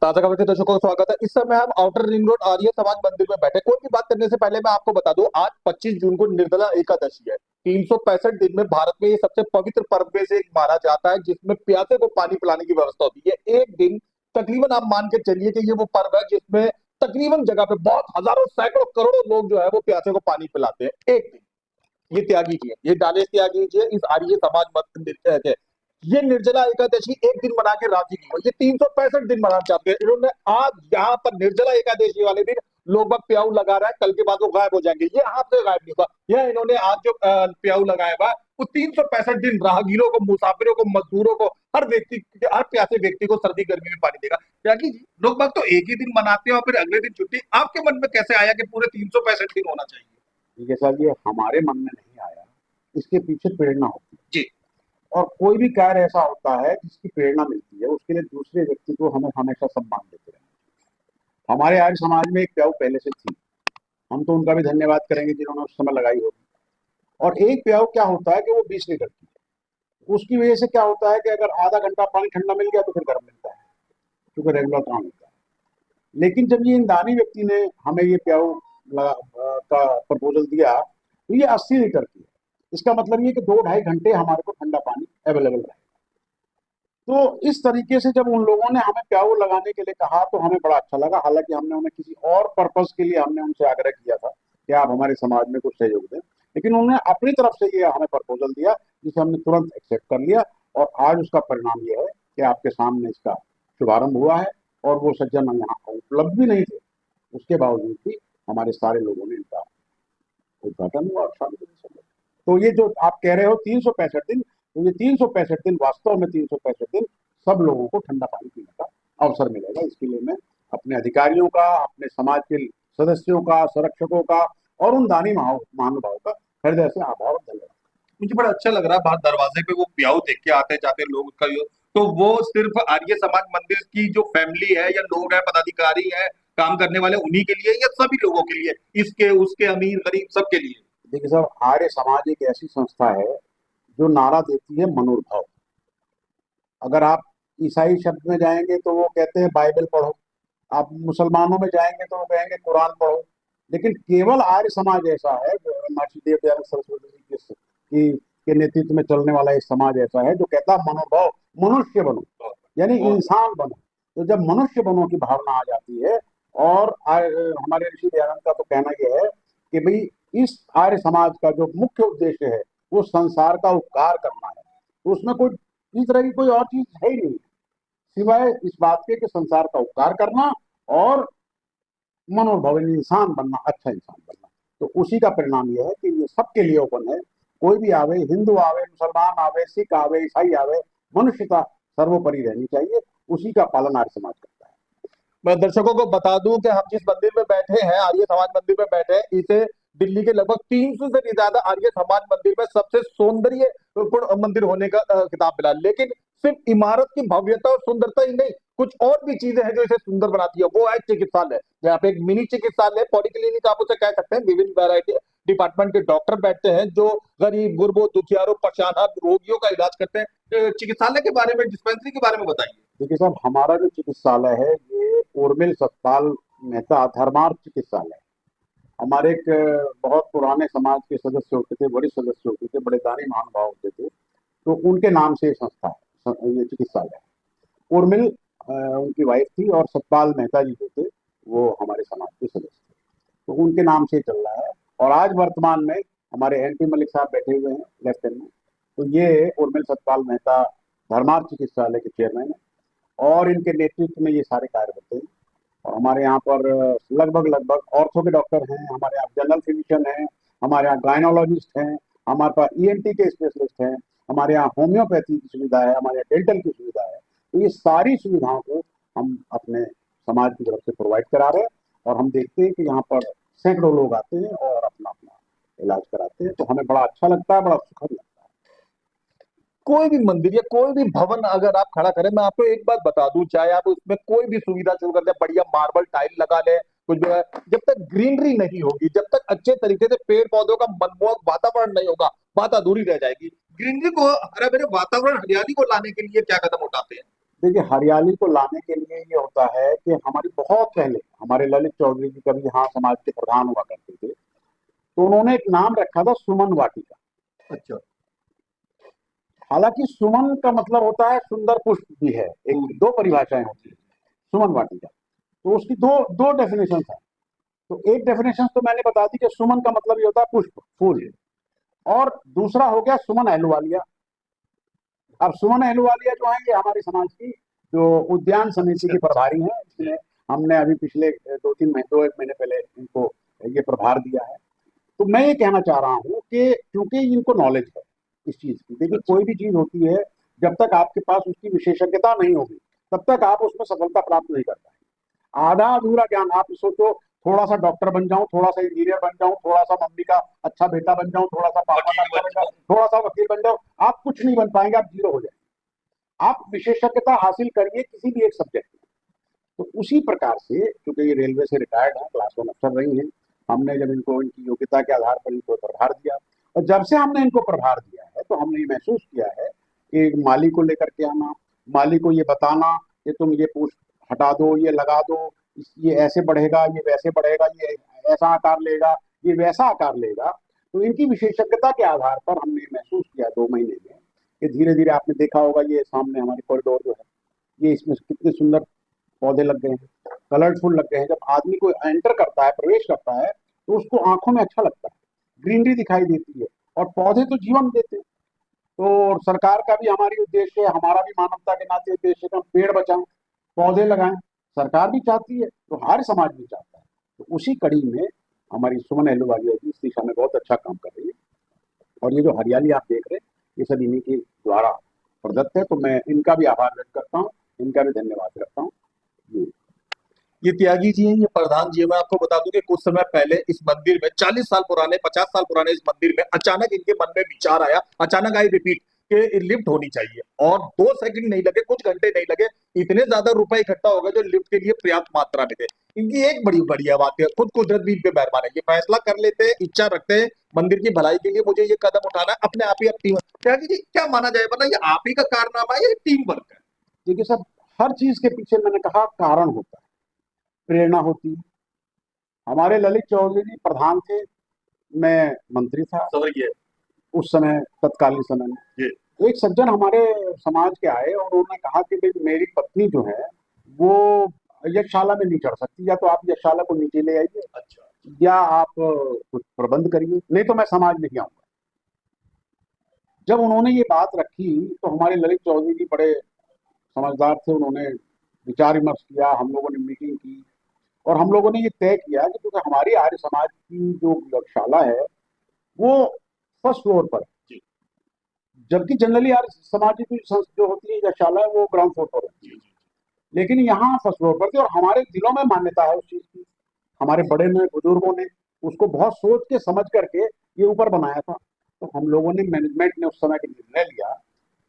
ताजा खबर के दर्शकों का स्वागत है। इस समय हम outer ring road Arya Samaj मंदिर में बैठे। कोई भी बात करने से पहले मैं आपको बता दूं, आज 25 जून को निर्जला एकादशी है। 365 दिन में भारत में ये सबसे पवित्र पर्व में से एक माना जाता है, जिसमें प्यासे को पानी पिलाने की व्यवस्था होती है। एक दिन तकरीबन आप मान के चलिए कि ये वो पर्व है जिसमें तकरीबन जगह पे बहुत हजारों सैकड़ों करोड़ों लोग जो है वो प्यासे को पानी पिलाते हैं एक दिन। ये त्यागी जी है, ये दानेश त्यागी जी है, इस आर्य समाज मंदिर के। ये निर्जला एकादशी एक दिन मना के राजी नहीं हुए, ये 365 दिन मनाना चाहते हैं। इन्होंने आज यहाँ पर निर्जला एकादशी वाले दिन लोग बाग प्याऊ लगा रहा है, कल के बाद वो गायब हो जाएंगे। ये हाथ से गायब नहीं हुआ। यह इन्होंने आज जो प्याऊ लगाया हुआ वो 365 दिन राहगीरों को, मुसाफिरों को, मजदूरों को, हर व्यक्ति, हर प्यासे व्यक्ति को सर्दी गर्मी में पानी देगा। त्यागी जी, लोग बाग तो एक ही दिन मनाते हैं और फिर अगले दिन छुट्टी। आपके मन में कैसे आया कि पूरे 365 दिन होना चाहिए? ये सर, ये हमारे मन में नहीं आया, इसके पीछे प्रेरणा होती है। जी। और कोई भी कार्य ऐसा होता है जिसकी प्रेरणा मिलती है, उसके लिए दूसरे व्यक्ति को हमें हमेशा सम्मान देते रहना। हमारे आर्य समाज में एक प्याऊ पहले से थी, हम तो उनका भी धन्यवाद करेंगे जिन्होंने उस समय लगाई होगी। और एक प्याऊ क्या होता है कि वो 20 लीटर की, उसकी वजह से क्या होता है कि अगर आधा घंटा पानी ठंडा मिल गया तो फिर गर्म मिलता है, क्योंकि रेगुलर काम होता है। लेकिन जब ये ईंदानी व्यक्ति ने हमें ये प्याऊ का प्रपोजल दिया तो ये 80 लीटर की है। इसका मतलब ये कि 2-2.5 घंटे हमारे को ठंडा पानी अवेलेबल रहेगा। तो इस तरीके से जब उन लोगों ने हमें प्याऊ लगाने के लिए कहा तो हमें बड़ा अच्छा लगा। हालांकि हमने उन्हें किसी और पर्पस के लिए हमने उनसे आग्रह किया था कि आप हमारे समाज में कुछ सहयोग दें, लेकिन उन्होंने अपनी तरफ से ये हमें प्रपोजल दिया, जिसे हमने तुरंत एक्सेप्ट कर लिया। और आज उसका परिणाम ये है कि आपके सामने इसका शुभारंभ हुआ है। और वो सज्जन यहाँ उपलब्ध भी नहीं थे, उसके बावजूद भी हमारे सारे लोगों ने इनका उद्घाटन हुआ और शादी हुई। तो ये जो आप कह रहे हो 365 दिन, तो ये 365 दिन वास्तव में 365 दिन सब लोगों को ठंडा पानी पीने का अवसर मिलेगा। इसके लिए मैं अपने अधिकारियों का, अपने समाज के सदस्यों का, संरक्षकों का और उन दानी महानुभावों का हृदय से आभार और धन्यवाद। मुझे बड़ा अच्छा लग रहा है, बाहर दरवाजे पे वो प्याऊ देख के आते जाते लोग का तो वो सिर्फ आर्य समाज मंदिर की जो फैमिली है या लोग हैं, पदाधिकारी हैं, काम करने वाले, उन्हीं के लिए या सभी लोगों के लिए, इसके उसके अमीर गरीब सबके लिए? देखिए साहब, आर्य समाज एक ऐसी संस्था है जो नारा देती है मनोभाव। अगर आप ईसाई शब्द में जाएंगे तो वो कहते हैं बाइबल पढ़ो, आप मुसलमानों में जाएंगे तो वो कहेंगे कुरान पढ़ो। लेकिन केवल आर्य समाज ऐसा है, जो महर्षि देव दयानंद सरस्वती जी के नेतृत्व में चलने वाला एक समाज ऐसा है जो कहता है मनोभाव, मनुष्य बनो, यानी इंसान बनो। तो जब मनुष्य बनो की भावना आ जाती है, और हमारे ऋषि दयानंद का तो कहना यह है कि भाई इस आर्य समाज का जो मुख्य उद्देश्य है वो संसार का उपकार करना है। तो उसमें कोई इस तरह की कोई और चीज है ही नहीं, सिवाय इस बात के कि संसार का उपकार करना और मनोभाव, इंसान बनना, अच्छा इंसान बनना। तो उसी का परिणाम यह है कि ये सबके लिए ओपन है। कोई भी आवे, हिंदू आवे, मुसलमान आवे, सिख आवे, ईसाई आवे, मनुष्यता सर्वोपरि रहनी चाहिए। उसी का पालन आर्य समाज करता है। मैं दर्शकों को बता दूं कि हम जिस मंदिर में बैठे हैं, आर्य समाज मंदिर में बैठे हैं, इसे दिल्ली के लगभग 300 से भी ज्यादा आर्य समाज मंदिर में सबसे सौंदर्य पूर्ण मंदिर होने का खिताब मिला। लेकिन सिर्फ इमारत की भव्यता और सुंदरता ही नहीं, कुछ और भी चीजें हैं जो इसे सुंदर बनाती है। वो है चिकित्सालय, जहाँ पे एक मिनी चिकित्सालय, पॉलिक्लिनिक आप उसे कह सकते हैं। विभिन्न वैरायटी डिपार्टमेंट के डॉक्टर बैठते हैं जो गरीब गुरबों, दुखियारों, परेशान रोगियों का इलाज करते हैं। चिकित्सालय के बारे में, डिस्पेंसरी के बारे में बताइए। देखिए साहब, हमारा जो चिकित्सालय है ये उर्मिल सतपाल मेहता धर्मार्थ चिकित्सालय। हमारे एक बहुत पुराने समाज के सदस्य होते थे, वरिष्ठ सदस्य होते थे, बड़े दानी महानुभाव होते थे, तो उनके नाम से ये संस्था है, ये चिकित्सालय है। उर्मिल उनकी वाइफ थी और सतपाल मेहता जी जो थे वो हमारे समाज के सदस्य थे, तो उनके नाम से चल रहा है। और आज वर्तमान में हमारे एनपी मलिक साहब बैठे हुए हैं लेफ्ट हैंड में, तो ये उर्मिल सतपाल मेहता धर्मार्थ चिकित्सालय के चेयरमैन है और इनके नेतृत्व में ये सारे कार्य होते हैं। और हमारे यहाँ पर लगभग लगभग ऑर्थो के डॉक्टर हैं, हमारे यहाँ जनरल फिजिशियन हैं, हमारे यहाँ गायनोलॉजिस्ट हैं, हमारे पास ईएनटी के स्पेशलिस्ट हैं, हमारे यहाँ होम्योपैथी की सुविधा है, हमारे यहाँ डेंटल की सुविधा है। तो ये सारी सुविधाओं को हम अपने समाज की तरफ से प्रोवाइड करा रहे हैं। और हम देखते हैं कि यहाँ पर सैकड़ों लोग आते हैं और अपना अपना इलाज कराते हैं, तो हमें बड़ा अच्छा लगता है, बड़ा सुखद लगता है। कोई भी मंदिर या कोई भी भवन अगर आप खड़ा करें, मैं आपको एक बात बता दूं, चाहे आप उसमें कोई भी सुविधा शुरू कर दें, बढ़िया मार्बल टाइल लगा लें, कुछ भी, जब तक ग्रीनरी नहीं होगी, जब तक अच्छे तरीके से पेड़ पौधों का मनमोहक वातावरण नहीं होगा, बात अधूरी रह जाएगी। ग्रीनरी को, हरे भरे वातावरण, हरियाली को लाने के लिए क्या कदम उठाते हैं? देखिए, हरियाली को लाने के लिए ये होता है कि हमारी बहुत पहले हमारे ललित चौधरी जी कभी यहाँ समाज के प्रधान हुआ करते थे, तो उन्होंने एक नाम रखा था सुमन वाटिका। अच्छा। हालांकि सुमन का मतलब होता है सुंदर पुष्प भी है, एक दो परिभाषाएं होती है सुमन वाटिका। तो उसकी दो दो डेफिनेशन है। तो एक डेफिनेशन तो मैंने बता दी कि सुमन का मतलब ये होता है पुष्प, फूल। और दूसरा हो गया सुमन अहलुवालिया। अब सुमन अहलुवालिया जो है ये हमारे समाज की जो उद्यान समिति की प्रभारी हैं, इसमें हमने अभी पिछले 2 एक महीने पहले इनको ये प्रभार दिया है। तो मैं ये कहना चाह रहा हूँ कि क्योंकि इनको नॉलेज है इस चीज की। देखिए, कोई भी चीज होती है, जब तक आपके पास उसकी विशेषज्ञता नहीं होगी तब तक आप उसमें सफलता प्राप्त नहीं कर पाएंगे। आधा अधूरा ज्ञान, आप सोचो थोड़ा सा डॉक्टर बन जाऊं, थोड़ा सा इंजीनियर बन जाऊं, थोड़ा सा मम्मी का अच्छा बेटा बन जाऊं, थोड़ा सा पापा का अच्छा बेटा, थोड़ा सा वकील बन जाऊं, आप कुछ नहीं बन पाएंगे, आप जीरो हो जाएंगे। आप विशेषज्ञता हासिल करिए किसी भी एक सब्जेक्ट में। तो उसी प्रकार से, क्योंकि ये रेलवे से रिटायर्ड है, क्लास 1 अफसर रही हैं, हमने जब इनको इनकी योग्यता के आधार पर इनको प्रभार दिया, और जब से हमने इनको प्रभार दिया है तो हमने ये महसूस किया है कि माली को लेकर के आना, माली को ये बताना कि तुम ये पोस्ट हटा दो, ये लगा दो, ये ऐसे बढ़ेगा, ये वैसे बढ़ेगा, ये ऐसा आकार लेगा, ये वैसा आकार लेगा। तो इनकी विशेषज्ञता के आधार पर हमने महसूस किया 2 महीने में कि धीरे धीरे, आपने देखा होगा ये सामने हमारे कॉरिडोर जो है, ये इसमें कितने सुंदर पौधे लग गए हैं, कलरफुल लग गए हैं। जब आदमी को एंटर करता है, प्रवेश करता है, तो उसको आंखों में अच्छा लगता है, ग्रीनरी दिखाई देती है। और पौधे तो जीवन देते हैं। तो सरकार का भी हमारी उद्देश्य है, हमारा भी मानवता के नाते उद्देश्य है कि हम पेड़ बचाएं, पौधे लगाएं। सरकार भी चाहती है, तो हर समाज भी चाहता है। तो उसी कड़ी में हमारी सुमन अहलुवालिया जी इस दिशा में बहुत अच्छा काम कर रही है। और ये जो हरियाली आप देख रहे हैं, ये सब इन्हीं के द्वारा प्रदत्त है। तो मैं इनका भी आभार व्यक्त करता हूँ, इनका भी धन्यवाद करता हूँ जी। ये त्यागी जी हैं, ये प्रधान जी हैं। मैं आपको बता दूं कि कुछ समय पहले इस मंदिर में 40 साल पुराने, 50 साल पुराने इस मंदिर में अचानक इनके मन में विचार आया, अचानक आई रिपीट कि लिफ्ट होनी चाहिए। और 2 सेकंड नहीं लगे, कुछ घंटे नहीं लगे, इतने ज्यादा रुपए इकट्ठा हो गए जो लिफ्ट के लिए पर्याप्त मात्रा में थे। इनकी एक बड़ी बढ़िया बात है, खुद कुदरत भी इन पे मेहरबान है, ये फैसला कर लेते हैं, इच्छा रखते हैं मंदिर की भलाई के लिए मुझे ये कदम उठाना है, अपने आप ही अब टीम। त्यागी जी क्या माना जाए, मतलब ये आप ही का कारनामा है या टीम वर्क है? देखिए सब, हर चीज के पीछे मैंने कहा कारण होता है, प्रेरणा होती है। हमारे ललित चौधरी जी प्रधान थे, मैं मंत्री था समझ गए उस समय, तत्कालीन समय में। जी। तो एक सज्जन हमारे समाज के आए और उन्होंने कहा कि भाई मेरी पत्नी जो है वो यशशाला में नहीं चढ़ सकती, या तो आप यशशाला को नीचे ले आइए, अच्छा। या आप कुछ प्रबंध करिए, नहीं तो मैं समाज नहीं आऊंगा। जब उन्होंने ये बात रखी तो हमारे ललित चौधरी जी बड़े समझदार थे, उन्होंने विचार विमर्श किया, हम लोगों ने मीटिंग की, और हम लोगों ने ये तय किया कि क्योंकि हमारी आर्य समाज की जो यज्ञशाला है वो फर्स्ट फ्लोर पर है, जबकि जनरली आर्य समाज की जो होती है यज्ञशाला है वो ग्राउंड फ्लोर पर होती है। लेकिन यहाँ फर्स्ट फ्लोर पर थी, और हमारे दिलों में मान्यता है उस चीज की, हमारे बड़े ने, बुजुर्गों ने उसको बहुत सोच के समझ करके ये ऊपर बनाया था। तो हम लोगों ने, मैनेजमेंट ने उस समय निर्णय लिया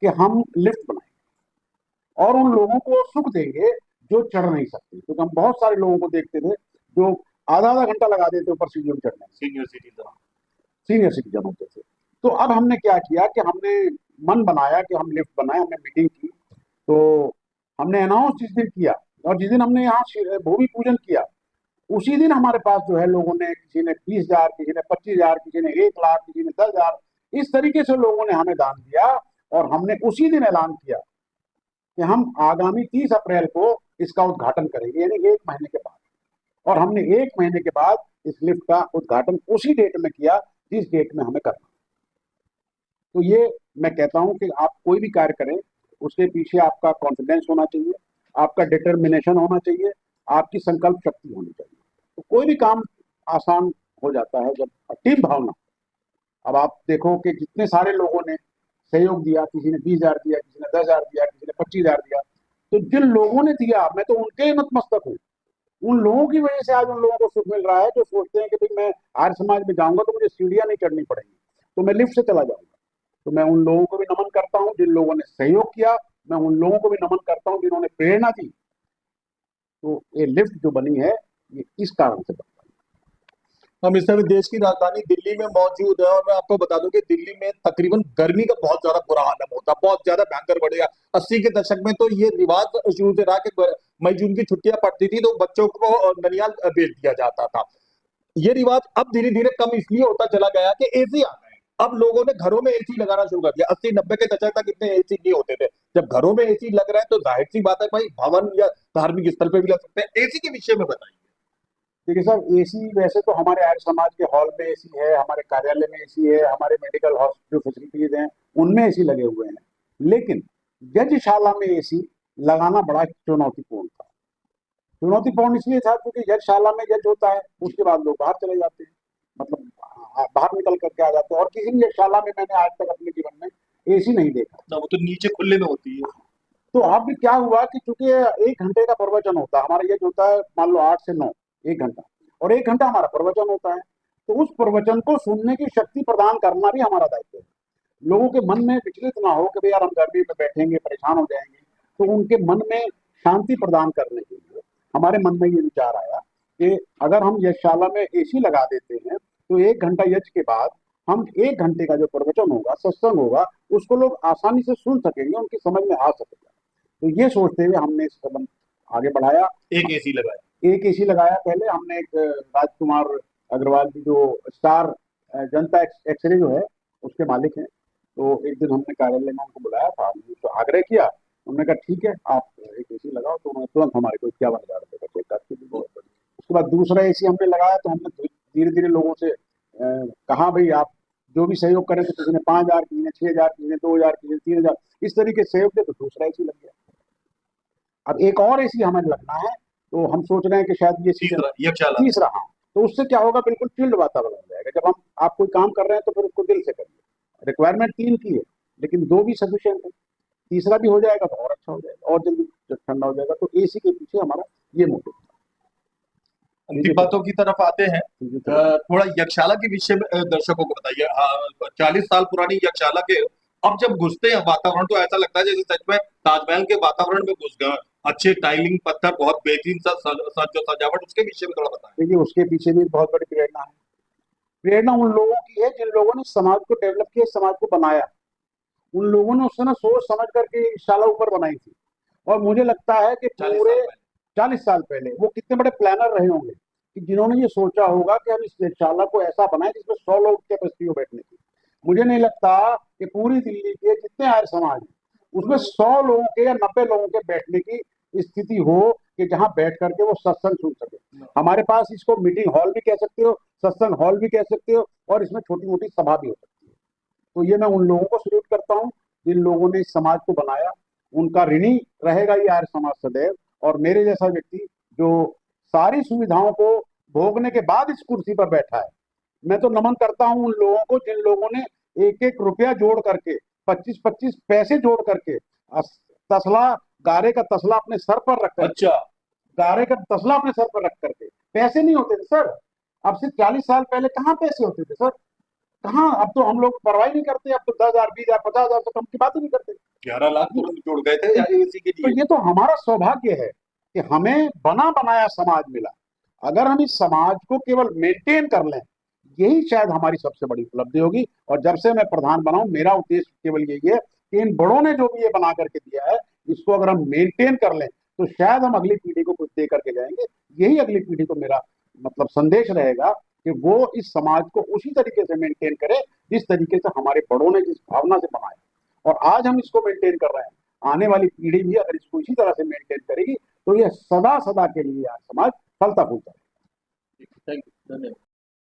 कि हम लिफ्ट बनाएंगे और उन लोगों को सुख देंगे जो चढ़ नहीं सकते, क्योंकि हम बहुत सारे लोगों को देखते थे जो आधा आधा घंटा लगा देते ऊपर सीढ़ियों में चढ़ने में, सीनियर सिटीजन होते थे। तो अब हमने क्या किया कि हमने मन बनाया कि हम लिफ्ट बनाए, हमने मीटिंग की। तो हमने अनाउंस जिस दिन किया, और जिस दिन हमने यहाँ भूमि पूजन किया, उसी दिन हमारे पास जो है लोगों ने, किसी ने 20,000, किसी ने 25,000, किसी ने 1 लाख, किसी ने 10,000, इस तरीके से लोगों ने हमें दान दिया। और हमने उसी दिन ऐलान किया कि हम आगामी 30 अप्रैल को इसका उद्घाटन करेंगे, यानी 1 महीने के बाद। और हमने 1 महीने के बाद इस लिफ्ट का उद्घाटन उसी डेट में किया जिस डेट में हमें करना। तो ये मैं कहता हूं कि आप कोई भी कार्य करें, उसके पीछे आपका कॉन्फिडेंस होना चाहिए, आपका डिटर्मिनेशन होना चाहिए, आपकी संकल्प शक्ति होनी चाहिए। तो कोई भी काम आसान हो जाता है जब टीम भावना। अब आप देखो कि जितने सारे लोगों ने सहयोग दिया, किसी ने 20,000 दिया, किसी ने 10,000 दिया, किसी ने 25,000 दिया। तो जिन लोगों ने दिया, मैं तो उनके नतमस्तक हूँ। उन लोगों की वजह से आज उन लोगों को सुख मिल रहा है जो सोचते हैं कि भाई मैं आर्य समाज में जाऊंगा तो मुझे सीढ़ियां नहीं चढ़नी पड़ेंगी, तो मैं लिफ्ट से चला जाऊंगा। तो मैं उन लोगों को भी नमन करता हूँ जिन लोगों ने सहयोग किया, मैं उन लोगों को भी नमन करता हूँ जिन्होंने प्रेरणा दी। तो ये लिफ्ट जो बनी है, ये इस कारण से बनी। हम इस समय देश की राजधानी दिल्ली में मौजूद है और मैं आपको बता दूं कि दिल्ली में तकरीबन गर्मी का बहुत ज्यादा बुरा हाल होता है, बहुत ज्यादा भयंकर बढ़ेगा। 80 के दशक में तो ये रिवाज शुरू से रहा कि मई जून की छुट्टियां पड़ती थी तो बच्चों को ननियाल भेज दिया जाता था। ये रिवाज अब धीरे धीरे कम इसलिए होता चला गया कि एसी आ गए। अब लोगों ने घरों में एसी लगाना शुरू कर दिया। 80-90 के दशक तक इतने एसी नहीं होते थे। जब घरों में एसी लग रहा है तो जाहिर सी बात है भाई, भवन या धार्मिक स्थल पे भी लग सकते हैं। एसी के विषय में बताइए। देखिए साहब, एसी वैसे तो हमारे आर्य समाज के हॉल में एसी है, हमारे कार्यालय में एसी है, हमारे मेडिकल हॉस्पिटल फैसिलिटीज हैं उनमें एसी लगे हुए हैं। लेकिन यज्ञशाला में एसी लगाना बड़ा चुनौतीपूर्ण था। चुनौतीपूर्ण इसलिए था क्योंकि यज्ञशाला में यज्ञ होता है, उसके बाद लोग बाहर चले जाते हैं, मतलब बाहर निकल करके आ जाते हैं। और किसी भी यज्ञशाला में मैंने आज तक अपने जीवन में एसी नहीं देखा। ना, वो तो नीचे खुले में होती है। तो अब क्या हुआ कि चूंकि 1 घंटे का प्रवचन होता है, हमारा यज्ञ होता है मान लो 8 से 9, 1 घंटा, और 1 घंटा हमारा प्रवचन होता है। तो उस प्रवचन को सुनने की शक्ति प्रदान करना भी हमारा दायित्व है। लोगों के मन में विचलित ना हो कि भाई यार हम गर्मी में बैठेंगे परेशान हो जाएंगे। तो उनके मन में शांति प्रदान करने के लिए हमारे मन में ये विचार आया कि अगर हम यज्ञशाला में एसी लगा देते हैं तो 1 घंटा यज्ञ के बाद हम 1 घंटे का जो प्रवचन होगा, सत्संग होगा, उसको लोग आसानी से सुन सकेंगे, उनकी समझ में आ सकेगा। तो ये सोचते हुए हमने इस कदम आगे बढ़ाया। एक एसी लगाया। एक एसी लगाया। पहले हमने एक राजकुमार अग्रवाल जी जो स्टार जनता एक्सरे जो है उसके मालिक हैं, तो एक दिन हमने कार्यालय में उनको बुलाया था, हमने तो आग्रह किया। उन्होंने कहा ठीक है आप एक एसी लगाओ। तो उन्होंने तुरंत हमारे को 51,000 रुपये का चेक काट के दी। उसके बाद दूसरा एसी हमने लगाया। तो हमने धीरे धीरे लोगों से कहा भाई आप जो भी सहयोग करें। तो किसी ने 5,000 किसी ने 6,000 किसी ने 2,000 किसी ने 3,000 इस तरीके से सहयोग दे। तो दूसरा एसी लग गया। अब एक और एसी हमें लगना है, तो हम सोच रहे हैं कि शायद ये तीसरा तीसरा। हाँ, तो उससे क्या होगा, बिल्कुल चिल्ड वातावरण हो जाएगा। जब हम आप कोई काम कर रहे हैं तो फिर उसको दिल से करिए। रिक्वायरमेंट 3 की है लेकिन 2 भी सफिशियंट है। तीसरा भी हो जाएगा तो और अच्छा हो जाएगा और जल्दी ठंडा हो जाएगा। तो एसी के पीछे हमारा ये मोटिव था। अंतिम बातों की तरफ आते हैं। थोड़ा यज्ञशाला के विषय में दर्शकों को बताइए। 40 साल पुरानी यज्ञशाला के अब जब घुसते हैं वातावरण तो ऐसा लगता है जैसे सच में ताजमहल के वातावरण में घुस गए। अच्छे टाइलिंग पत्थर, बहुत बेहतरीन सा जो सजावट, उसके विषय में थोड़ा बताएं। देखिए उसके पीछे भी बहुत बड़ी प्रेरणा है। प्रेरणा उन लोगों की है जिन लोगों ने समाज को डेवलप किया, समाज को बनाया। उन लोगों ने उस समय सोच समझ करके शाला ऊपर बनाई थी। और मुझे लगता है कि पूरे 40 साल पहले वो कितने बड़े प्लानर रहे होंगे कि जिन्होंने ये सोचा होगा कि हम इस शाला को ऐसा बनाएं जिसमें 100 लोग कैपेसिटी हो बैठने की। मुझे नहीं लगता कि पूरी दिल्ली के जितने आर्य समाज हैं उसमें 100 लोगों के या 90 लोगों के बैठने की स्थिति हो कि जहां बैठ करके वो सत्संग सुन सके। हमारे पास इसको मीटिंग हॉल भी कह सकते हो, सत्संग हॉल भी कह सकते हो, और इसमें छोटी मोटी सभा भी हो सकती है। तो ये मैं उन लोगों को सल्यूट करता हूँ जिन लोगों ने इस समाज को बनाया। उनका ऋणी रहेगा ये आर्य समाज सदैव। और मेरे जैसा व्यक्ति जो सारी सुविधाओं को भोगने के बाद इस कुर्सी पर बैठा है, मैं तो नमन करता हूं उन लोगों को जिन लोगों ने 1-1 रुपया जोड़ करके, 25-25 पैसे जोड़ करके तसला, गारे का तसला अपने सर पर रख करके, गारे का तसला अपने सर पर रख करके। पैसे नहीं होते थे सर। अब से 40 साल पहले कहाँ पैसे होते थे सर? कहाँ? अब तो हम लोग परवाही नहीं करते। अब तो 10,000, 20,000, 50,000 से कम की बात ही नहीं करते। 11 लाख तुरंत जोड़ गए थे एसी के तो लिए। ये तो हमारा सौभाग्य है कि हमें बना बनाया समाज मिला। अगर हम इस समाज को केवल मेंटेन कर लें, यही शायद हमारी सबसे बड़ी उपलब्धि होगी। और जब से मैं प्रधान बना हूं, मेरा उद्देश्य केवल यही है कि इन बड़ों ने जो भी ये बना करके दिया है, इसको अगर हम मेंटेन कर लें तो शायद हम अगली पीढ़ी को कुछ दे करके जाएंगे। यही अगली पीढ़ी को मेरा मतलब संदेश रहेगा कि वो इस समाज को उसी तरीके से मेंटेन करे जिस तरीके से हमारे बड़ों ने जिस भावना से बनाया। और आज हम इसको मेंटेन कर रहे हैं। आने वाली पीढ़ी भी अगर इसको इसी तरह से मेंटेन करेगी तो यह सदा सदा के लिए आज समाज फलता फूलता है। थैंक यू, धन्यवाद।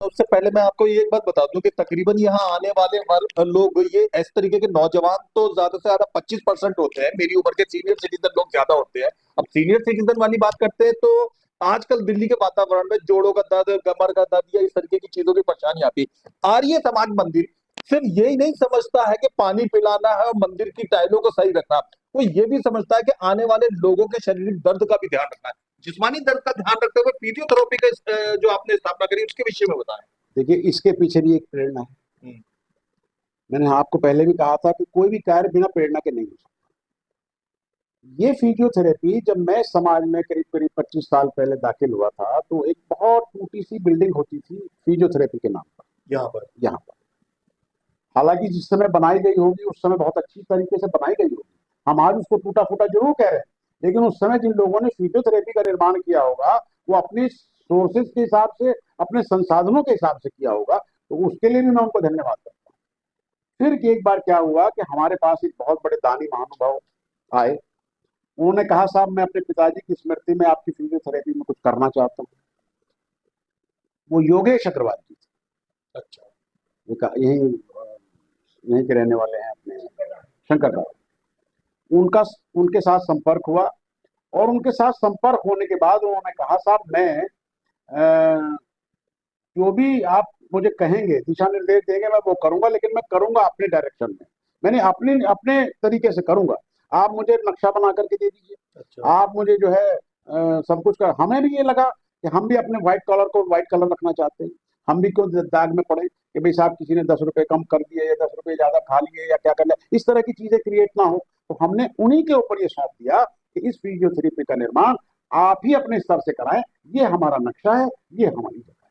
उससे पहले मैं आपको ये एक बात बता दूं कि तकरीबन यहाँ आने वाले हर लोग ये इस तरीके के नौजवान तो ज्यादा से ज्यादा 25% होते हैं। मेरी उम्र के सीनियर सिटीजन लोग ज्यादा होते हैं। अब सीनियर सिटीजन वाली बात करते हैं तो आजकल दिल्ली के वातावरण में जोड़ों का दर्द, कमर का दर्द या इस तरीके की चीजों की परेशानी आती है। आर्य समाज मंदिर सिर्फ यही नहीं समझता है कि पानी पिलाना है और मंदिर की टाइलों को सही रखना, वो ये भी समझता है कि आने वाले लोगों के शारीरिक दर्द का भी ध्यान रखना है। जिस्मानी दर्द का ध्यान रखते हुए फिजियोथेरेपी का जो आपने स्थापना करी उसके विषय में बताएं। देखिए इसके पीछे भी एक प्रेरणा है। मैंने आपको पहले भी कहा था कि कोई भी कार्य बिना प्रेरणा के नहीं हो सकता। ये फिजियोथेरेपी जब मैं समाज में करीब करीब 25 साल पहले दाखिल हुआ था, तो एक बहुत टूटी सी बिल्डिंग होती थी फिजियोथेरेपी के नाम पर यहाँ पर। हालांकि जिस समय बनाई गई होगी उस समय बहुत अच्छी तरीके से बनाई गई होगी, हम आज उसको टूटा फूटा जरूर कह रहे हैं, लेकिन उस समय जिन लोगों ने फिजियोथेरेपी का निर्माण किया होगा वो अपने सोर्सेज के हिसाब से, अपने संसाधनों के हिसाब से किया होगा, तो उसके लिए भी मैं उनको धन्यवाद करता हूँ। फिर एक बार क्या हुआ कि हमारे पास एक बहुत बड़े दानी महानुभाव आए। उन्होंने कहा, साहब मैं अपने पिताजी की स्मृति में आपकी फिजियोथेरेपी में कुछ करना चाहता हूँ। वो योगेश अग्रवाल जी थे। अच्छा। यही यहीं के रहने वाले हैं, अपने शंकर गांव। उनका उनके साथ संपर्क हुआ, और उनके साथ संपर्क होने के बाद उन्होंने कहा, साहब मैं जो भी आप मुझे कहेंगे, दिशा निर्देश देंगे, मैं वो करूंगा, लेकिन मैं करूंगा अपने डायरेक्शन में, मैंने अपने अपने तरीके से करूंगा। आप मुझे नक्शा बना करके दे दीजिए। अच्छा। आप मुझे जो है सब कुछ कर। हमें भी ये लगा कि हम भी अपने व्हाइट कलर को व्हाइट कलर रखना चाहते हैं, हम भी क्यों दाग में पड़े कि भाई साहब किसी ने 10 रुपए कम कर दिए या 10 रुपए ज्यादा खा लिए या क्या कर लिया, इस तरह की चीजें क्रिएट ना हो। तो हमने उन्हीं के ऊपर ये सौंप दिया कि इस फिजियोथेरेपी का निर्माण आप ही अपने स्तर से कराएं, ये हमारा नक्शा है, ये हमारी जगह है।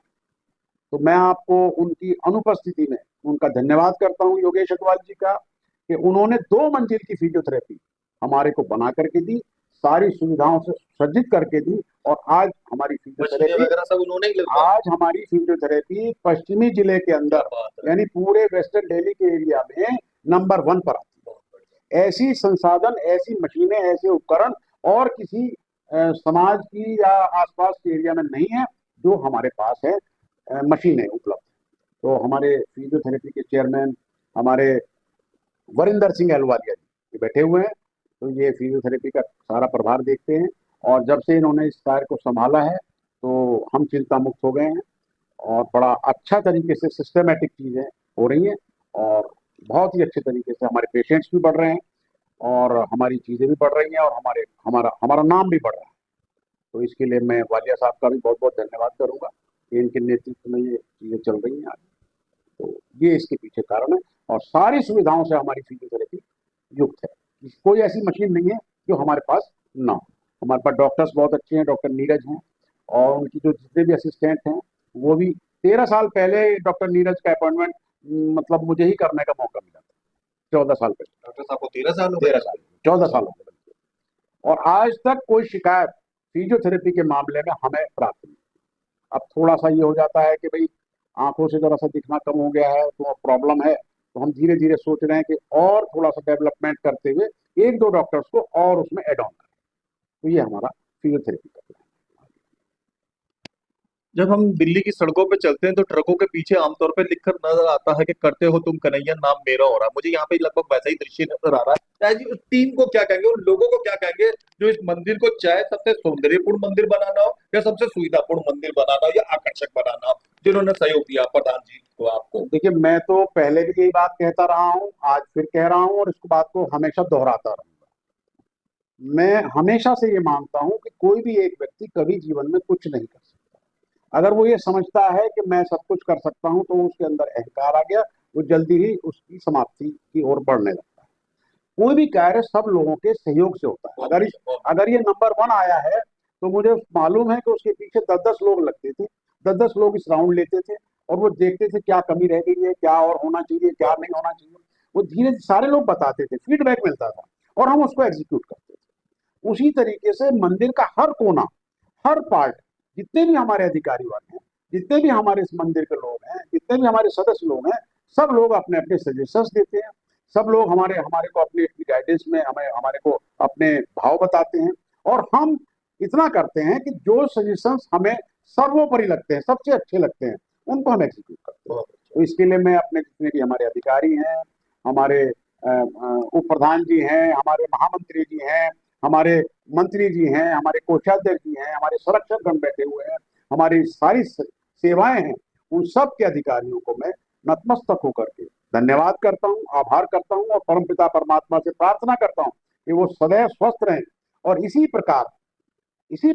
तो मैं आपको उनकी अनुपस्थिति में उनका धन्यवाद करता हूं, योगेश अग्रवाल जी का, कि उन्होंने 2 मंजिल की फिजियोथेरेपी हमारे को बना करके दी, सारी सुविधाओं से सज्जित करके दी, और आज हमारी फिजियोथेरेपी सब उन्होंने ही आज हमारी फिजियोथेरेपी पश्चिमी जिले के अंदर यानी पूरे वेस्टर्न दिल्ली के एरिया में नंबर 1 पर आती है। ऐसी संसाधन, ऐसी मशीनें, ऐसे उपकरण और किसी समाज की या आसपास के एरिया में नहीं है जो हमारे पास है मशीनें उपलब्ध। तो हमारे फिजियोथेरेपी के चेयरमैन हमारे वरिंदर सिंह अहलुवालिया जी ये बैठे हुए हैं, तो ये फिजियोथेरेपी का सारा प्रभार देखते हैं, और जब से इन्होंने इस कार्य को संभाला है तो हम चिंता मुक्त हो गए हैं, और बड़ा अच्छा तरीके से सिस्टमेटिक चीजें हो रही हैं, और बहुत ही अच्छे तरीके से हमारे पेशेंट्स भी बढ़ रहे हैं, और हमारी चीजें भी बढ़ रही हैं, और हमारा हमारा नाम भी बढ़ रहा है। तो इसके लिए मैं वालिया साहब का भी बहुत बहुत धन्यवाद करूंगा कि इनके नेतृत्व में ये चीजें चल रही हैं आज। तो ये इसके पीछे कारण है, और सारी सुविधाओं से हमारी फिजियोथेरेपी युक्त है। कोई ऐसी मशीन नहीं है जो हमारे पास ना हो। हमारे पास डॉक्टर्स बहुत अच्छे हैं, डॉक्टर नीरज हैं, और उनकी जो जितने भी असिस्टेंट हैं वो भी 13 साल पहले डॉक्टर नीरज का अपॉइंटमेंट मतलब मुझे ही करने का मौका मिला था। 14 साल पहले डॉक्टर साहब को 13 साल 13 साल 14 साल हो गए, और आज तक कोई शिकायत फिजियोथेरेपी के मामले में हमें प्राप्त नहीं। अब थोड़ा सा ये हो जाता है कि भाई आंखों से जरा सा दिखना कम हो गया है तो प्रॉब्लम है, तो हम धीरे धीरे सोच रहे हैं कि और थोड़ा सा डेवलपमेंट करते हुए 1-2 डॉक्टर्स को और उसमें एड ऑन करें। तो ये हमारा फिजियोथेरेपी का प्लान। जब हम दिल्ली की सड़कों पे चलते हैं तो ट्रकों के पीछे आमतौर पे लिखकर नजर आता है कि करते हो तुम कन्हैया नाम मेरा हो रहा है। मुझे यहाँ पे लगभग वैसा ही दृश्य नजर आ रहा है। ताया जी, उस टीम को क्या कहेंगे, उन लोगों को क्या कहेंगे जो इस मंदिर को चाहे सबसे सौंदर्यपूर्ण मंदिर बनाना हो या सबसे सुविधापूर्ण मंदिर बनाना हो या आकर्षक बनाना हो, जिन्होंने सहयोग दिया प्रधान जी को आपको? देखिए, मैं तो पहले भी यही बात कहता रहा हूँ, आज फिर कह रहा हूँ, और इस बात को हमेशा दोहराता रहूंगा। मैं हमेशा से ये मानता हूँ कि कोई भी एक व्यक्ति कभी जीवन में कुछ नहीं कर सकता। अगर वो ये समझता है कि मैं सब कुछ कर सकता हूँ तो उसके अंदर अहंकार आ गया, वो जल्दी ही उसकी समाप्ति की ओर बढ़ने लगता है। कोई भी कार्य सब लोगों के सहयोग से होता है। अगर ये नंबर 1 आया है तो मुझे मालूम है कि उसके पीछे 10-10 लोग लगते थे, 10-10 लोग इस राउंड लेते थे, और वो देखते थे क्या कमी रह गई है, क्या और होना चाहिए, क्या नहीं होना चाहिए। वो धीरे सारे लोग बताते थे, फीडबैक मिलता था, और हम उसको एग्जीक्यूट करते थे। उसी तरीके से मंदिर का हर कोना, हर पार्ट, जितने भी हमारे अधिकारी वाले हैं, जितने भी हमारे इस मंदिर के लोग हैं, जितने भी हमारे सदस्य लोग हैं, सब लोग अपने अपने सजेशंस देते हैं। सब लोग हमारे हमारे को अपनी अपनी गाइडेंस में हमारे को अपने भाव बताते हैं, और हम इतना करते हैं कि जो सजेशंस हमें सर्वोपरि लगते हैं, सबसे अच्छे लगते हैं, उनको हम एग्जीक्यूट करते हैं। तो इसके लिए मैं अपने जितने भी हमारे अधिकारी हैं, हमारे उप प्रधान जी हैं, हमारे महामंत्री जी हैं, हमारे मंत्री जी हैं, हमारे कोषाध्यक्ष जी हैं, हमारे संरक्षक गण बैठे हुए हैं, हमारी सारी सेवाएं हैं, उन सब के अधिकारियों को मैं नतमस्तक होकर के धन्यवाद करता हूं, आभार करता हूं, और परमपिता परमात्मा से प्रार्थना करता हूं कि वो सदैव स्वस्थ रहें और इसी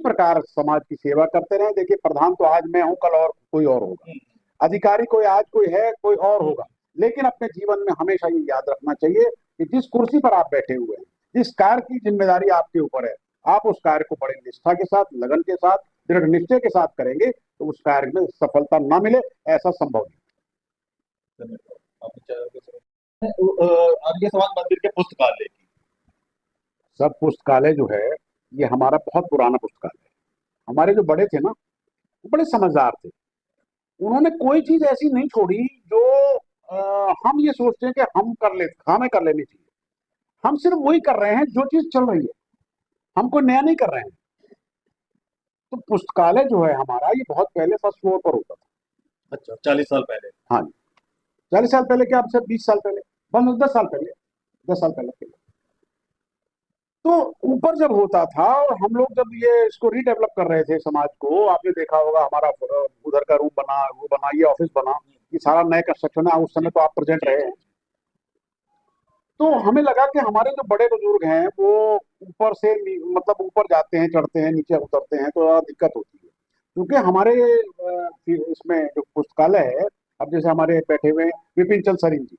प्रकार समाज की सेवा करते रहें। देखिए, प्रधान तो आज मैं हूं, कल और कोई और होगा, अधिकारी कोई आज कोई है, कोई और होगा, लेकिन अपने जीवन में हमेशा ये याद रखना चाहिए कि जिस कुर्सी पर आप बैठे हुए हैं, इस कार्य की जिम्मेदारी आपके ऊपर है। आप उस कार्य को बड़े निष्ठा के साथ, लगन के साथ, दृढ़ निश्चय के साथ करेंगे तो उस कार्य में सफलता ना मिले ऐसा संभव नहीं। आर्य समाज मंदिर के पुस्तकालय की। सब पुस्तकालय जो है ये हमारा बहुत पुराना पुस्तकालय है। हमारे जो बड़े थे ना, वो बड़े समझदार थे। उन्होंने कोई चीज ऐसी नहीं छोड़ी जो हम ये सोचते हैं कि हम कर ले, हमें कर लेनी चाहिए। हम सिर्फ वही कर रहे हैं जो चीज चल रही है, हम कोई नया नहीं कर रहे हैं। तो पुस्तकालय जो है हमारा, ये बहुत पहले फर्स्ट फ्लोर पर होता था। अच्छा, 40 साल पहले। हाँ जी, 40 साल पहले क्या, अब से 20 साल पहले, 10 साल पहले, 10 साल पहले। तो ऊपर जब होता था और हम लोग जब ये इसको रीडेवलप कर रहे थे समाज को, आपने देखा होगा हमारा उधर का रूम बना, वो बना, ये ऑफिस बना, ये सारा नया कंस्ट्रक्शन है। उस समय तो आप प्रेजेंट रहे हैं। तो हमें लगा कि हमारे जो बड़े बुजुर्ग हैं वो ऊपर से मतलब ऊपर जाते हैं, चढ़ते हैं, नीचे उतरते हैं, तो दिक्कत होती है। क्योंकि हमारे इसमें जो पुस्तकालय है, अब जैसे हमारे बैठे हुए हैं विपिन चंद्र सरीन जी,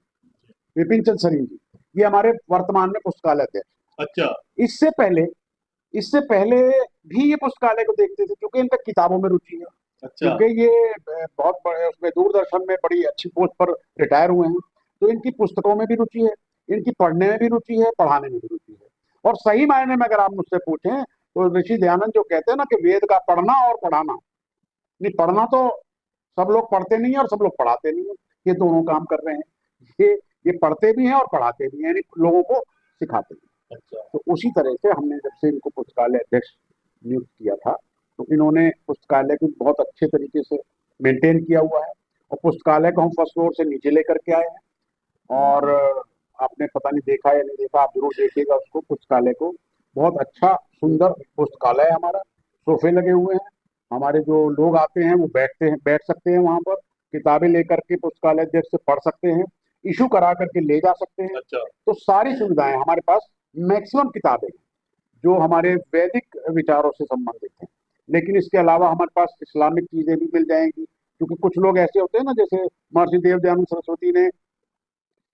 विपिन चंद्र सरीन जी, ये हमारे वर्तमान में पुस्तकालय थे। अच्छा। इससे पहले इससे पहले भी ये पुस्तकालय को देखते थे, क्योंकि इनका किताबों में रुचि है। अच्छा। क्योंकि ये बहुत बड़े उसमें दूरदर्शन में बड़ी अच्छी पोस्ट पर रिटायर हुए हैं, तो इनकी पुस्तकों में भी रुचि है, इनकी पढ़ने में भी रुचि है, पढ़ाने में भी रुचि है। और सही मायने में अगर आप मुझसे पूछें तो ऋषि दयानंद जो कहते हैं ना कि वेद का पढ़ना और पढ़ाना, नहीं पढ़ना तो सब लोग पढ़ते नहीं है और सब लोग पढ़ाते नहीं है, ये दोनों काम कर रहे हैं। ये पढ़ते भी हैं और पढ़ाते भी हैं, यानी लोगों को सिखाते हैं। अच्छा। तो उसी तरह से हमने जब से इनको पुस्तकालय अध्यक्ष नियुक्त किया था, तो इन्होंने पुस्तकालय को बहुत अच्छे तरीके से मेंटेन किया हुआ है। और पुस्तकालय को हम फर्स्ट फ्लोर से नीचे लेकर के आए हैं। और आपने पता नहीं देखा या नहीं देखा, आप जरूर देखिएगा उसको, पुस्तकालय को। बहुत अच्छा सुंदर पुस्तकालय है हमारा। सोफे लगे हुए हैं, हमारे जो लोग आते हैं वो बैठते हैं, बैठ सकते हैं वहां पर, किताबें लेकर के पुस्तकालय अध्यक्ष से पढ़ सकते हैं, इशू करा करके ले जा सकते हैं। अच्छा। तो सारी सुविधाएं हमारे पास, मैक्सिमम किताबें जो हमारे वैदिक विचारों से संबंधित हैं। लेकिन इसके अलावा हमारे पास इस्लामिक चीजें भी मिल जाएंगी, क्योंकि कुछ लोग ऐसे होते हैं ना, जैसे महर्षि देव दयानंद सरस्वती ने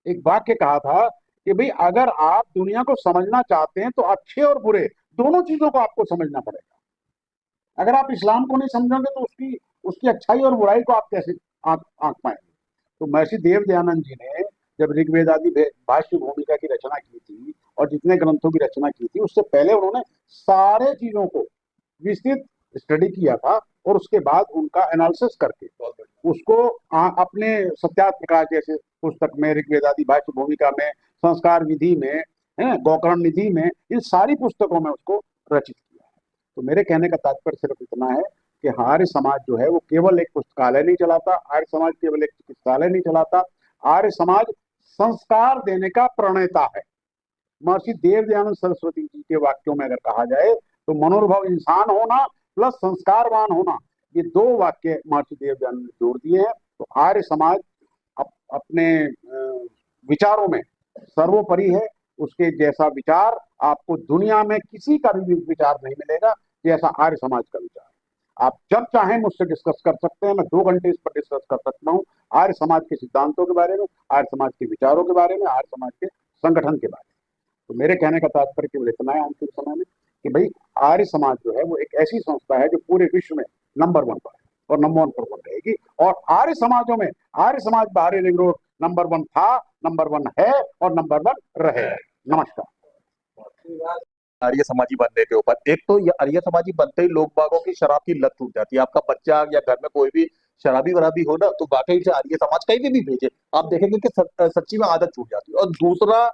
एक वाक्य कहा था कि भाई अगर आप दुनिया को समझना चाहते हैं तो अच्छे और बुरे दोनों चीजों को आपको समझना पड़ेगा। अगर आप इस्लाम को नहीं समझोगे तो उसकी उसकी अच्छाई और बुराई को आप कैसे आंक आंक पाएंगे। तो महर्षि देव दयानंद जी ने जब ऋग्वेद आदि भाष्य भूमिका की रचना की थी और जितने ग्रंथों की रचना की थी, उससे पहले उन्होंने सारे चीजों को विस्तृत स्टडी किया था और उसके बाद उनका एनालिसिस करके उसको अपने सत्यार्थ प्रकाश जैसे पुस्तक में, ऋग्वेद आदि भाष्य भूमिका में, संस्कार विधि में, है गोकर्ण निधि में, इन सारी पुस्तकों में उसको रचित किया है। तो मेरे कहने का तात्पर्य सिर्फ इतना है कि आर्य समाज जो है वो केवल एक पुस्तकालय नहीं चलाता, आर्य समाज केवल एक चिकित्सालय नहीं चलाता, आर्य समाज संस्कार देने का प्रणेता है। महर्षि देव दयानंद सरस्वती जी के वाक्यों में अगर कहा जाए तो मनोरभव इंसान होना प्लस संस्कारवान होना, ये दो वाक्य महर्षि देव दयानंद ने जोड़ दिए हैं। तो आर्य समाज अपने विचारों में सर्वोपरि है। उसके जैसा विचार आपको दुनिया में किसी का भी विचार नहीं मिलेगा जैसा आर्य समाज का विचार। आप जब चाहें मुझसे डिस्कस कर सकते हैं, मैं 2 घंटे इस पर डिस्कस कर सकता हूँ, आर्य समाज के सिद्धांतों के बारे में, आर्य समाज के विचारों के बारे में, आर्य समाज के संगठन के बारे में। तो मेरे कहने का तात्पर्य केवल इतना है अंतिम समय में कि भाई आर्य समाज जो है वो एक ऐसी संस्था है जो पूरे विश्व में नंबर 1 पर है और नंबर 1 पर रहेगी। और आर्य समाजों में आर्य समाज बाहरी रिंग रोड नंबर 1 था, नंबर 1 है और नंबर 1 रहेगा। नमस्कार। आर्य समाजी बनने के ऊपर, एक तो ये आर्य समाजी बनते ही लोग बागों की शराब की लत टूट जाती है। आपका बच्चा या घर में कोई भी शराबी वराबी हो ना, तो वाकई से आर्य समाज कहीं भी भेजे, आप देखेंगे कि सच्ची में आदत छूट जाती है। और दूसरा,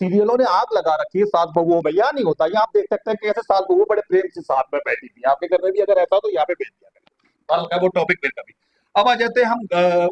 सीरियलों ने आग लगा रखी है सास बहुओं में, यहाँ नहीं होता। यहाँ आप देख सकते हैं कि ऐसे सास बहु बड़े प्रेम से साथ में बैठी थी। आपके घर में भी अगर ऐसा तो यहाँ पे भेज दिया करें, हल्का वो टॉपिक फिर कभी। अब आ जाते हैं हम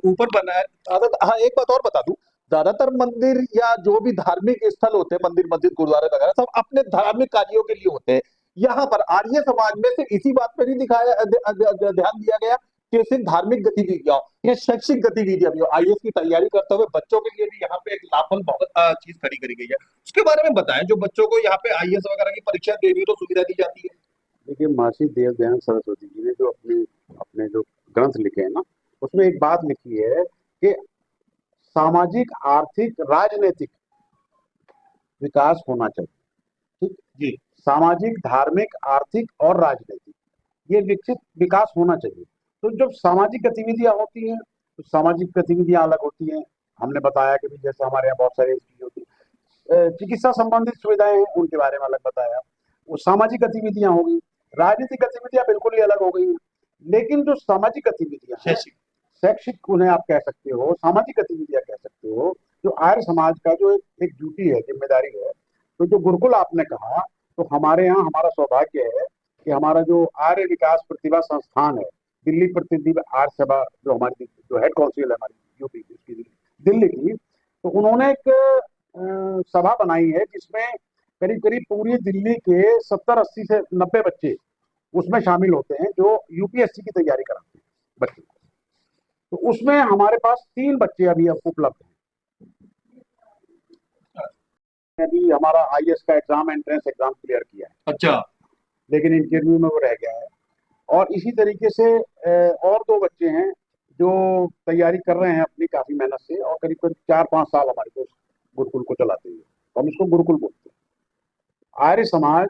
ऊपर बनाए। हाँ, एक बात और बता दूं, ज्यादातर मंदिर या जो भी धार्मिक स्थल होते हैं, मंदिर मस्जिद गुरुद्वारे वगैरह, सब अपने धार्मिक कार्यों के लिए होते हैं। यहाँ पर आर्य समाज में सिर्फ इसी बात पर नहीं दिखाया ध्यान दिया गया कि सिर्फ धार्मिक गतिविधियां, ये शैक्षिक गतिविधियां भी हो। आईएएस की तैयारी करते हुए बच्चों के लिए भी यहाँ पे एक लाफल बहुत चीज खड़ी करी गई है। उसके बारे में बताएं, जो बच्चों को यहाँ पे आईएएस वगैरह की परीक्षा देनी हो तो सुविधा दी जाती है। देखिए, महर्षि देव दयानंद सरस्वती जी ने जो अपने जो ग्रंथ लिखे हैं ना, उसमें एक बात लिखी है कि सामाजिक, आर्थिक, राजनीतिक विकास होना चाहिए। जी। सामाजिक, धार्मिक, आर्थिक और राजनीतिक, ये विकसित विकास होना चाहिए। तो जब सामाजिक गतिविधियां होती हैं तो सामाजिक गतिविधियां अलग होती हैं। हमने बताया कि भी जैसे हमारे यहाँ बहुत सारी चीजें होती हैं, चिकित्सा संबंधित सुविधाएं हैं उनके बारे में अलग बताया। वो सामाजिक गतिविधियां होगी। राजनीतिक गतिविधियां बिल्कुल ही अलग हो गई हैं। लेकिन जो सामाजिक गतिविधियां हैं, शैक्षिक। शैक्षिक उन्हें आप कह सकते हो, सामाजिक गतिविधियां कह सकते हो, जो आर्य समाज का जो एक ड्यूटी है, जिम्मेदारी है। तो जो गुरुकुल आपने कहा, तो हमारे यहाँ हमारा सौभाग्य है कि हमारा जो आर्य विकास प्रतिभा संस्थान है, दिल्ली प्रतिनिधि आर्य सभा, जो हमारी जो हेड काउंसिल है हमारी यूपी की, दिल्ली की, तो उन्होंने एक सभा बनाई है जिसमें करीब करीब पूरी दिल्ली के 70-80 से 90 बच्चे उसमें शामिल होते हैं जो यूपीएससी की तैयारी कराते हैं बच्चे। तो उसमें हमारे पास 3 बच्चे अभी उपलब्ध हैं। अभी हमारा आईएएस का एग्जाम, एंट्रेंस एग्जाम क्लियर किया है। अच्छा। लेकिन इंटरव्यू में वो रह गया है। और इसी तरीके से और 2 बच्चे हैं जो तैयारी कर रहे हैं अपनी काफी मेहनत से, और करीब करीब 4-5 साल हमारे को गुरुकुल को चलाते हुए। हम इसको गुरुकुल बोलते हैं। आर्य समाज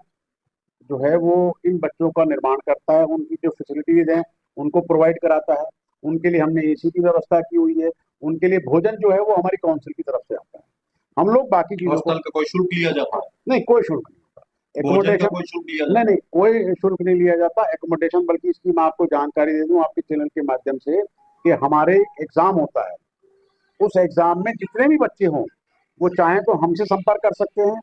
जो है वो इन बच्चों का निर्माण करता है, उनकी जो फैसिलिटीज हैं उनको प्रोवाइड कराता है। उनके लिए हमने एसी की व्यवस्था की हुई है। उनके लिए भोजन जो है वो हमारी काउंसिल की तरफ से आता है। हम लोग बाकी चीजों को, हॉस्टल का कोई शुल्क लिया जाता है? नहीं, कोई शुल्क नहीं होता। भोजन का एकोमोडेशन, कोई शुल्क लिया नहीं जाता नहीं, कोई शुल्क नहीं लिया जाता एकोमोडेशन। बल्कि इसकी मैं आपको जानकारी दे दूं आपके चैनल के माध्यम से कि हमारे एग्जाम होता है, उस एग्जाम में जितने भी बच्चे हों वो चाहें तो हमसे संपर्क कर सकते हैं।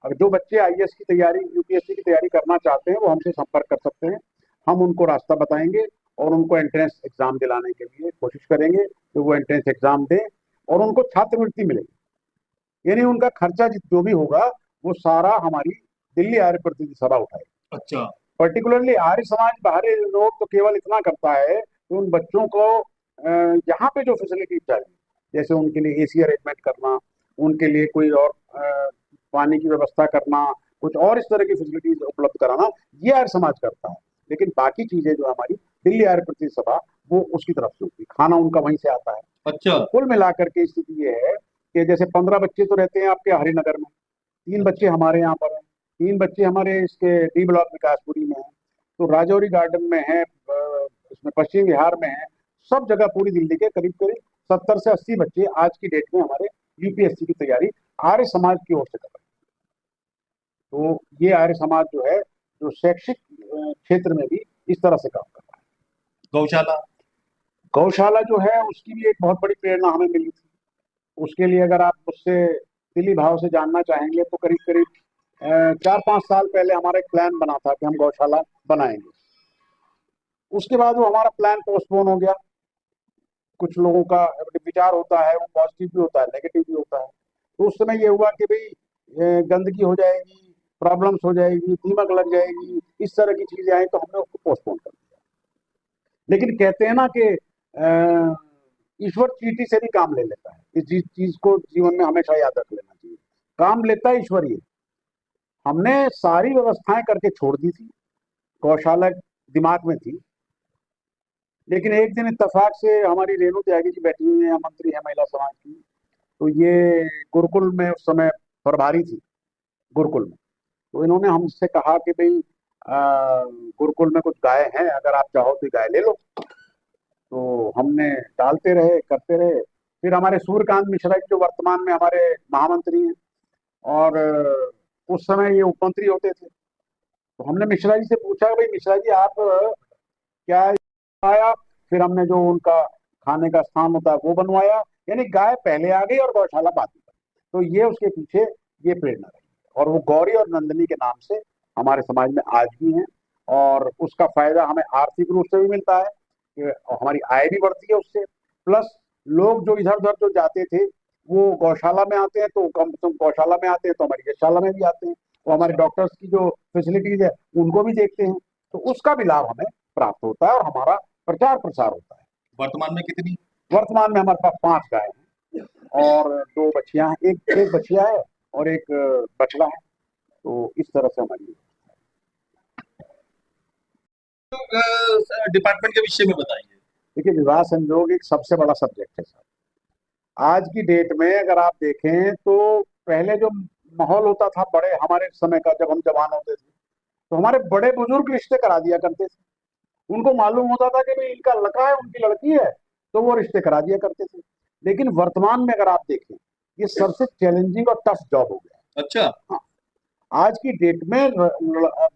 अगर जो बच्चे आईएएस की तैयारी, यूपीएससी की तैयारी करना चाहते हैं वो हमसे संपर्क कर सकते हैं। हम उनको रास्ता बताएंगे और उनको एंट्रेंस एग्जाम दिलाने के लिए कोशिश करेंगे कि वो एंट्रेंस एग्जाम दें और उनको छात्रवृत्ति मिलेगी। यानी उनका खर्चा जो भी होगा वो सारा हमारी दिल्ली आर्य प्रतिनिधि सभा उठाएगी। अच्छा। पर्टिकुलरली आर्य समाज बाहरी लोग तो केवल इतना करता है कि उन बच्चों को यहाँ पे जो फैसिलिटी चाहिए, जैसे उनके लिए एसी अरेंजमेंट करना, उनके लिए कोई और पानी की व्यवस्था करना, कुछ और इस तरह की फैसिलिटीज उपलब्ध कराना, ये आर्य समाज करता है। लेकिन बाकी चीजें जो हमारी दिल्ली आर्य प्रतिनिधि सभा, वो उसकी तरफ से होती है, खाना उनका वहीं से आता है। अच्छा। तो कुल मिलाकर के स्थिति ये है कि जैसे 15 बच्चे तो रहते हैं आपके हरिनगर में, 3 बच्चे हमारे यहाँ पर हैं, 3 बच्चे हमारे इसके डी ब्लॉक विकासपुरी में है, तो राजौरी गार्डन में है, इसमें पश्चिम बिहार में है। सब जगह पूरी दिल्ली के करीब करीब 70 से 80 बच्चे आज की डेट में हमारे यूपीएससी की तैयारी आर्य समाज की ओर से कर रहे हैं। तो ये आर्य समाज जो है, जो शैक्षिक क्षेत्र में भी इस तरह से काम कर रहा है। गौशाला। गौशाला जो है उसकी भी एक बहुत बड़ी प्रेरणा हमें मिली थी। उसके लिए अगर आप मुझसे दिली भाव से जानना चाहेंगे तो करीब करीब 4-5 साल पहले हमारा एक प्लान बना था कि हम गौशाला बनाएंगे। उसके बाद वो हमारा प्लान पोस्टपोन हो गया। कुछ लोगों का विचार होता है, वो पॉजिटिव भी होता है, नेगेटिव भी होता है। तो उस समय ये हुआ कि भाई गंदगी हो जाएगी, प्रॉब्लम्स हो जाएगी, दीमक लग जाएगी, इस तरह की चीजें आई, तो हमने उसको पोस्टपोन कर दिया। लेकिन कहते हैं ना कि ईश्वर चींटी से भी काम ले लेता है। इस चीज को जीवन में हमेशा याद रख लेना चाहिए, काम लेता है ईश्वर ही। हमने सारी व्यवस्थाएं करके छोड़ दी थी, गौशाला दिमाग में थी। लेकिन एक दिन इत्तेफाक से हमारी रेणु त्यागी जी बैठी हुई है, मंत्री है महिला समाज की, तो ये गुरुकुल में उस समय प्रभारी थी गुरुकुल में। तो इन्होंने हमसे कहा कि भाई गुरुकुल में कुछ गाय हैं, अगर आप चाहो तो गाय ले लो। तो हमने डालते रहे, करते रहे। फिर हमारे सूर्यकांत मिश्रा जी जो वर्तमान में हमारे महामंत्री हैं, और उस समय ये उपमंत्री होते थे, तो हमने मिश्रा जी से पूछा भाई मिश्रा जी आप क्या आया। फिर हमने जो उनका खाने का स्थान होता है वो बनवाया। यानी गाय पहले आ गई और गौशाला बाद में। तो ये उसके पीछे ये प्रेरणा रही, और वो गौरी और नंदनी के नाम से हमारे समाज में आज भी हैं। और उसका फायदा हमें आर्थिक रूप से भी मिलता है कि हमारी आय भी बढ़ती है उससे। प्लस लोग जो इधर उधर जो जाते थे वो गौशाला में आते हैं, तो कम से कम गौशाला में आते हैं तो हमारी यशशाला में भी आते हैं, वो हमारे डॉक्टर्स की जो फैसिलिटीज है उनको भी देखते हैं। तो उसका भी लाभ हमें प्राप्त होता है और हमारा प्रचार प्रसार होता है। वर्तमान में कितनी? वर्तमान में हमारे पास 5 गाय हैं और 2 बछियां हैं। एक बछिया है और एक बछड़ा है। तो इस तरह से हमारी, डिपार्टमेंट के विषय में बताइए। देखिए, विवाह संयोग एक सबसे बड़ा सब्जेक्ट है सर। आज की डेट में अगर आप देखें तो पहले जो माहौल होता था बड़े हमारे समय का, जब हम जवान होते थे तो हमारे बड़े बुजुर्ग रिश्ते करा दिया करते थे। उनको मालूम होता था कि भाई इनका लड़का है, उनकी लड़की है, तो वो रिश्ते करा दिया करते थे। लेकिन वर्तमान में अगर आप देखें, ये सबसे चैलेंजिंग और टफ जॉब हो गया है। अच्छा। हाँ, आज की डेट में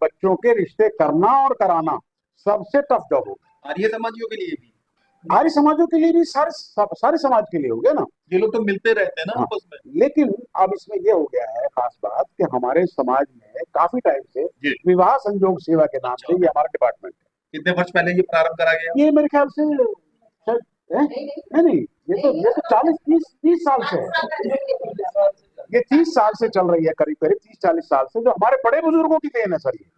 बच्चों के रिश्ते करना और कराना सबसे टफ जॉब हो गया। आर्य समाजियों के लिए भी, आर्य समाजों के लिए भी, सारे समाज के लिए हो गया ना। ये लोग तो मिलते रहते हैं ना हाँ, आपस में। लेकिन अब इसमें ये हो गया है खास बात कि हमारे समाज में काफी टाइम से जी। विवाह संयोग सेवा के नाम से अच्छा। ये हमारा डिपार्टमेंट है। कितने वर्ष पहले ये प्रारंभ करा गया? ये मेरे ख्याल से शायद नहीं नहीं, ये तो 40 30 30 साल से है। ये 30 साल से चल रही है, करीब करीब 30 40 साल से, जो हमारे बड़े बुजुर्गों की देन है सर। ये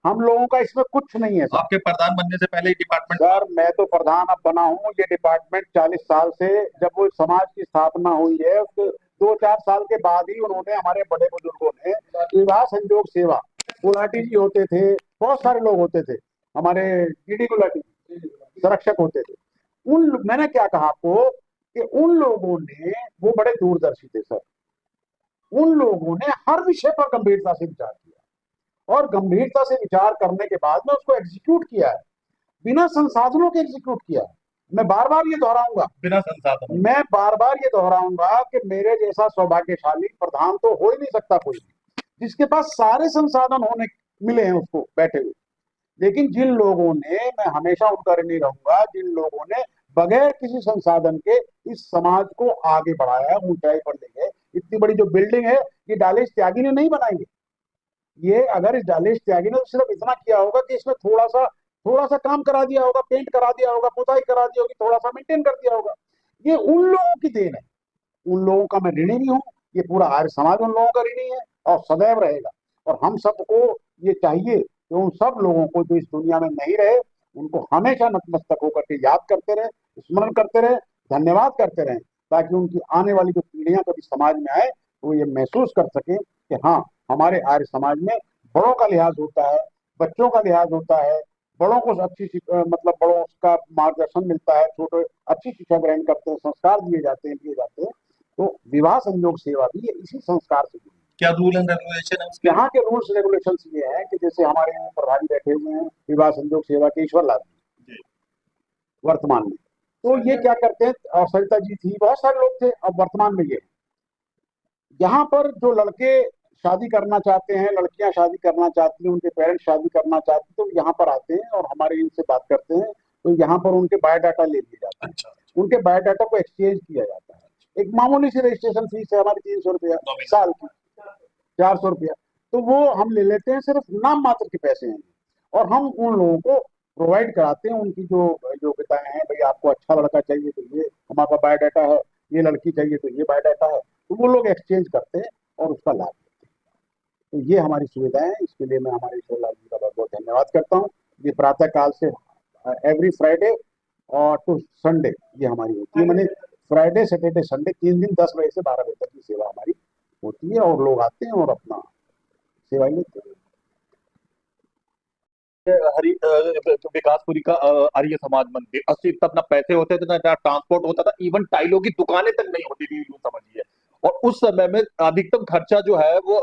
हम लोगों का इसमें कुछ नहीं है सर। आपके प्रधान बनने से पहले डिपार्टमेंट? सर मैं तो प्रधान अब बना हूँ। ये डिपार्टमेंट 40 साल से, जब वो समाज की स्थापना हुई है उसके 2 4 साल के बाद ही उन्होंने, हमारे बड़े बुजुर्गों ने विवाह संयोग सेवा, गुलाटी जी होते थे, बहुत सारे लोग होते थे, हमारे डीडी गुलाटी संरक्षक होते थे। मैंने क्या कहा आपको कि उन लोगों ने, वो बड़े दूरदर्शी थे सर, उन लोगों ने हर विषय पर गंभीरता से विचार किया और गंभीरता से विचार करने के बाद में उसको एग्जीक्यूट किया है, बिना संसाधनों के एग्जीक्यूट किया है। मैं बार बार ये दोहराऊंगा, बिना संसाधन? मैं बार बार ये दोहराऊंगा कि मेरे जैसा सौभाग्यशाली प्रधान तो हो ही नहीं सकता कोई भी, जिसके पास सारे संसाधन होने मिले हैं उसको बैठे हुए। लेकिन जिन लोगों ने, मैं हमेशा उनका ऋणी रहूंगा, जिन लोगों ने बगैर किसी संसाधन के इस समाज को आगे बढ़ाया, ऊंचाई पर ले गए। इतनी बड़ी जो बिल्डिंग है, ये डालेश त्यागी ने नहीं बनाई है। ये अगर इस डालेश त्यागी ने तो सिर्फ इतना किया होगा कि इसमें थोड़ा सा काम करा दिया होगा, पेंट करा दिया होगा, पुताई करा दी होगी, थोड़ा सा मेंटेन कर दिया होगा। ये उन लोगों की देन है, उन लोगों का मैं ऋणी भी हूँ। ये पूरा आर्य समाज उन लोगों का ऋणी है और सदैव रहेगा। और हम सबको ये चाहिए कि उन सब लोगों को जो इस दुनिया में नहीं रहे, उनको हमेशा नतमस्तक होकर के याद करते रहे, स्मरण करते रहे, धन्यवाद करते रहे, ताकि उनकी आने वाली जो पीढ़ियां कभी समाज में आए वो ये महसूस कर सके कि हाँ, हमारे आर्य समाज में बड़ों का लिहाज होता है, बच्चों का लिहाज होता है, बड़ों को अच्छी मतलब बड़ों का मार्गदर्शन मिलता है, छोटे अच्छी शिक्षा ग्रहण करते हैं, संस्कार दिए जाते हैं, दिए जाते हैं। तो विवाह संयोग सेवा भी ये इसी संस्कार से जुड़ी है। क्या रूल एंड रेगुलेशन है उसके? यहाँ के रूल्स रेगुलेशन ये है कि जैसे हमारे यहाँ प्रभारी बैठे हुए हैं विवाह संयोग सेवा के, ईश्वर लाल जी वर्तमान में, तो ये क्या करते हैं, और सरिता जी थी, बहुत सारे लोग थे, अब वर्तमान में ये यहाँ पर जो लड़के शादी करना चाहते हैं, लड़कियां शादी करना चाहती हैं, उनके पेरेंट्स शादी करना चाहते हैं, तो यहाँ पर आते हैं और हमारे इनसे बात करते हैं। तो यहाँ पर उनके बायोडाटा ले लिए जाते हैं। अच्छा। उनके बायोडाटा को एक्सचेंज किया जाता है। एक मामूली सी रजिस्ट्रेशन फीस है हमारी, 300 रुपया साल की, 400 रुपया, तो वो हम ले लेते हैं, सिर्फ नाम मात्र के पैसे हैं। और हम उन लोगों को प्रोवाइड कराते हैं उनकी जो योग्यताएं हैं। भाई आपको अच्छा लड़का चाहिए तो ये हमारा बायोडाटा है, ये लड़की चाहिए तो ये बायोडाटा है, तो वो लोग एक्सचेंज करते हैं और उसका लाभ लेते हैं। तो ये हमारी सुविधाएं हैं, इसके लिए मैं हमारे ईश्वर लाल जी का बहुत बहुत धन्यवाद करता हूँ। ये प्रातः काल से एवरी फ्राइडे और टू संडे ये हमारी होती है, मैंने फ्राइडे सैटरडे संडे 3 दिन 10 बजे से 12 बजे तक की सेवा हमारी होती है, और लोग आते हैं और अपना सेवा लेते हैं। हरि विकासपुरी का आर्य समाज मंदिर, 80 तक ना पैसे होते थे ना ट्रांसपोर्ट होता था, इवन टाइलों की दुकानें तक नहीं होती थी, यूं समझिए। और उस समय में अधिकतम खर्चा जो है वो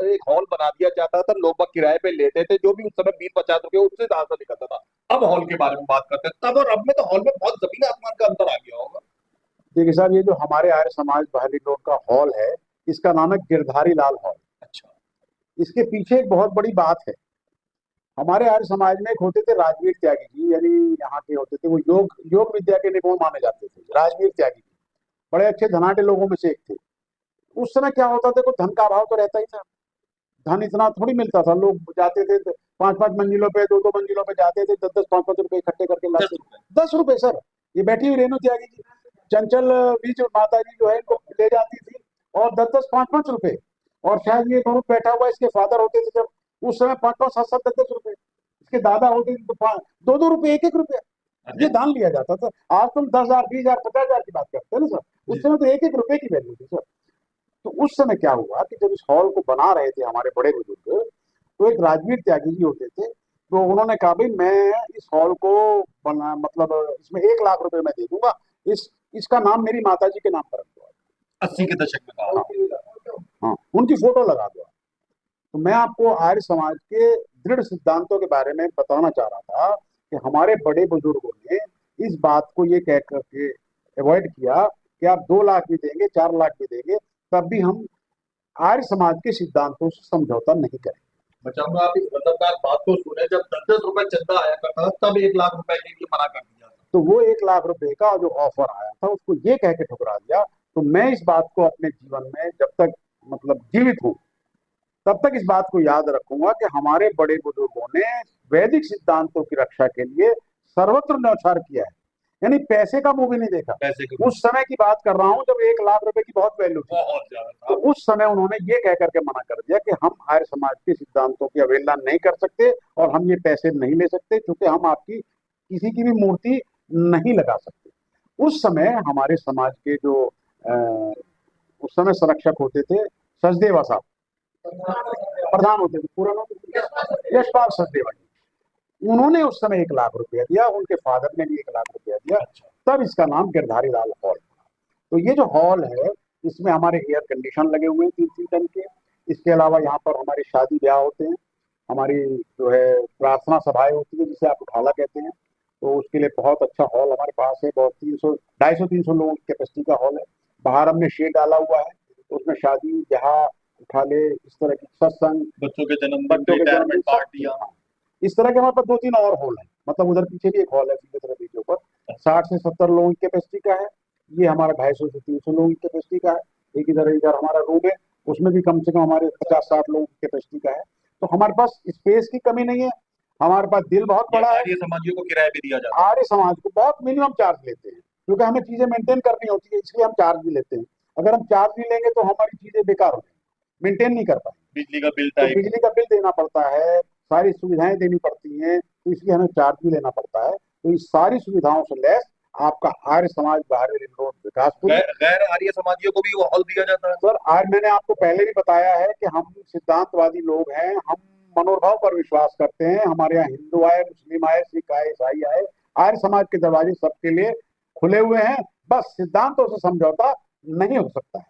एक हॉल बना दिया जाता था, लोग बाग किराए पे लेते थे, जो भी उस समय 20 50 रुपए उससे ज्यादा निकलता था। अब हॉल के बारे में बात करते हैं, तब और अब में तो हॉल में बहुत जमीन आसमान का अंतर आ गया होगा। देखिए साहब, ये जो हमारे आर्य समाज बहाली रोड का हॉल है, इसका नाम है गिरधारी लाल हॉल। अच्छा। इसके पीछे एक बहुत बड़ी बात है। हमारे आर्य समाज में एक होते थे राजवीर त्यागी जी, यानी यहाँ के होते थे, वो योग योग विद्या के निपुण माने जाते थे, राजवीर त्यागी जी बड़े अच्छे धनाढ़ लोगों में से एक थे। उस समय क्या होता था, कोई धन का अभाव तो रहता ही था, धन इतना थोड़ी मिलता था। लोग जाते थे 5 5 मंजिलों पे, 2 2 मंजिलों पे जाते थे, 10 10 5 5 रुपए इकट्ठे करके लाते। 10 रुपए सर, ये बैठी हुई रेणु त्यागी जी, चंचल बीच माता जी जो है, इनको ले जाती थी, और 10 10 5 5 रुपए। और शायद ये बहुत बैठा हुआ, इसके फादर होते थे जब, उस समय 5 5 7 7 10 10 रुपए, इसके दादा होते थे तो 2 2 रुपए, 1 1 रुपया ये दान लिया जाता था। आज तुम 10,000 20,000 50,000 की बात करते हैं ना सर, उस समय तो 1 1 रुपए की वैल्यू थी सर। तो उस समय क्या हुआ कि जब इस हॉल को बना रहे थे हमारे बड़े बुजुर्ग, तो एक राजवीर त्यागी जी होते थे, तो उन्होंने कहा भाई मैं इस हॉल को बना, मतलब इसमें 1 लाख रुपए मैं दे दूंगा, इसका नाम मेरी माता जी के नाम पर रख दो। 80 के दशक में कहा। हाँ, हाँ, उनकी फोटो लगा दो। तो मैं आपको आर्य समाज के दृढ़ सिद्धांतों के बारे में बताना चाह रहा था कि हमारे बड़े बुजुर्गों ने इस बात को ये कह करके अवॉइड किया कि आप 2 लाख भी देंगे, 4 लाख भी देंगे, तब भी हम आर्य समाज के सिद्धांतों से समझौता नहीं करेंगे। मतलब आप इस वजनदार बात को सुने, जब 10-10 रुपए चंदा आया करता था तब 1 लाख रुपए के लिए मना कर दिया था। तो वो 1 लाख रुपए का जो ऑफर आया था उसको ये कह के ठुकरा दिया। तो मैं इस बात को अपने जीवन में जब तक मतलब जीवित हूँ तब तक इस बात को याद रखूंगा कि हमारे बड़े बुजुर्गों ने वैदिक सिद्धांतों की रक्षा के लिए सर्वत्र न्यौछावर किया है, यानी पैसे का मुंह भी नहीं देखा। पैसे के उस समय की बात कर रहा हूं जब 1 लाख रुपए की बहुत वैल्यू थी, बहुत ज्यादा तो था। उस समय उन्होंने ये कह करके मना कर दिया कि हम आर्य समाज के सिद्धांतों की अवहेलना नहीं कर सकते और हम ये पैसे नहीं ले सकते क्योंकि हम आपकी किसी की भी मूर्ति नहीं लगा सकते। उस समय हमारे समाज के जो उस समय संरक्षक होते थे सचदेवा साहब, प्रधान होते थे, पूरा नाम यशपाल सचदेवा जी, उन्होंने उस समय 1 लाख रुपया दिया, उनके फादर ने भी 1 लाख रुपया दिया। तब इसका नाम गिरधारी लाल हॉल। तो ये जो हॉल है इसमें हमारे एयर कंडीशन लगे हुए हैं 3-3 टन के। इसके अलावा यहाँ पर हमारे शादी ब्याह होते हैं, हमारी जो है प्रार्थना सभाएं होती है जिसे आप उठाला कहते हैं। तो उसके लिए बहुत अच्छा हॉल हमारे पास है, बहुत 250-300 लोगों की कैपेसिटी का हॉल है। बाहर हमने शेड डाला हुआ है, तो उसमें शादी ब्याह उठाले इस तरह की सत्संग, बच्चों के जन्मदिन, बच्चों के रिटायरमेंट जन्मदिन, पार्टियां। इस तरह के हमारे पास 2-3 और हॉल है। मतलब उधर पीछे भी एक हॉल है सीधे तरफ के ऊपर, 60 से 70 लोगों की कैपेसिटी का है। ये हमारा 250 से 300 लोगों की कैपेसिटी का है। एक इधर इधर हमारा रूम है, उसमें भी कम से कम हमारे 50-60 लोगों की कैपेसिटी का है। तो हमारे पास स्पेस की कमी नहीं है, हमारे पास दिल बहुत बड़ा है। आर्य समाजियों को किराए पे दिया जाता है। आर्य समाज को बहुत मिनिमम चार्ज लेते हैं क्योंकि हमें चीजें मेंटेन करनी होती है, इसलिए हम चार्ज भी लेते हैं। अगर हम चार्ज नहीं लेंगे तो हमारी चीजें बेकार हो जाएंगी, मेंटेन नहीं कर पाएंगे। बिजली का बिल तो टाइप। बिजली का बिल देना पड़ता है, सारी सुविधाएं देनी पड़ती हैं, तो इसलिए हमें चार्ज भी लेना पड़ता है। तो इस सारी सुविधाओं से लैस आपका आर्य समाज बाहरी रिंग रोड विकासपुर। गैर आर्य समाजियों को भी वो हॉल दिया जाता है। सर आज मैंने आपको पहले भी बताया है कि हम सिद्धांतवादी लोग हैं, हम मनोभाव पर विश्वास करते हैं। हमारे यहाँ हिंदू आए, मुस्लिम आए, सिख आए, ईसाई आए, आर्य समाज के दरवाजे सबके लिए खुले हुए हैं। बस सिद्धांतों से समझौता नहीं हो सकता है।